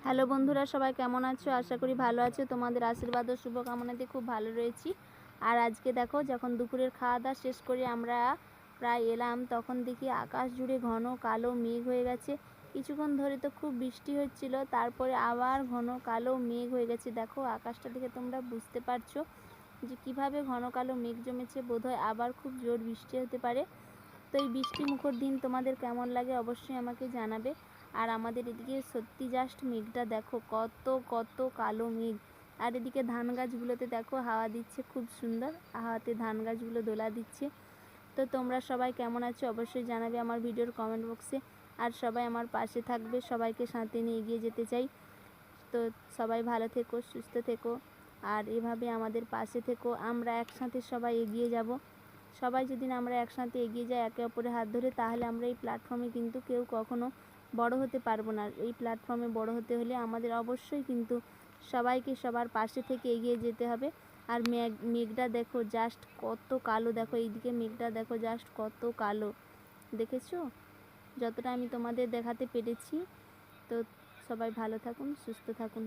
Hello বন্ধুরা, সবাই কেমন আছো? আশা করি ভালো আছো। তোমাদের আশীর্বাদ ও শুভকামনাতে খুব ভালো রয়েছি। আর আজকে দেখো, যখন দুপুরের খাওয়া দাওয়া শেষ করে আমরা প্রায় এলাম, তখন দেখি আকাশ জুড়ে ঘন কালো মেঘ হয়ে গেছে। কিছুক্ষণ ধরে তো খুব বৃষ্টি হচ্ছিল, তারপরে আবার ঘন কালো মেঘ হয়ে গেছে। দেখো আকাশটা দেখে তোমরা বুঝতে পারছো যে কিভাবে ঘন কালো মেঘ জমেছে। বোধহয় আবার খুব জোর বৃষ্টি হতে পারে। তো এই বৃষ্টি মুখর দিন তোমাদের কেমন লাগে অবশ্যই আমাকে জানাবে। আর আমাদের এদিকে সত্যি জাস্ট মেঘটা দেখো, কত কত কালো মেঘ। আর এদিকে ধান গাছগুলোতে দেখো হাওয়া দিচ্ছে খুব সুন্দর, হাওয়াতে ধান গাছগুলো দোলা দিচ্ছে। তো তোমরা সবাই কেমন আছো অবশ্যই জানাবে আমার ভিডিওর কমেন্ট বক্সে। আর সবাই আমার পাশে থাকবে, সবাইকে সাথে নিয়ে এগিয়ে যেতে চাই। তো সবাই ভালো থেকো, সুস্থ থেকো, আর এভাবে আমাদের পাশে থেকো। আমরা একসাথে সবাই এগিয়ে যাব। সবাই যদি আমরা একসাথে এগিয়ে যাই একে অপরের হাত ধরে, তাহলে আমরা এই প্ল্যাটফর্মে কিন্তু কেউ কখনো বড় হতে পারবো না। এই প্ল্যাটফর্মে বড় হতে হলে আমাদের অবশ্যই কিন্তু সবাইকে সবার পাশে থেকে এগিয়ে যেতে হবে। আর মেঘটা দেখো জাস্ট কত কালো, দেখো এইদিকে মেঘটা দেখো জাস্ট কত কালো, দেখেছো? যতটা আমি তোমাদের দেখাতে পেরেছি। তো সবাই ভালো থাকুন, সুস্থ থাকুন।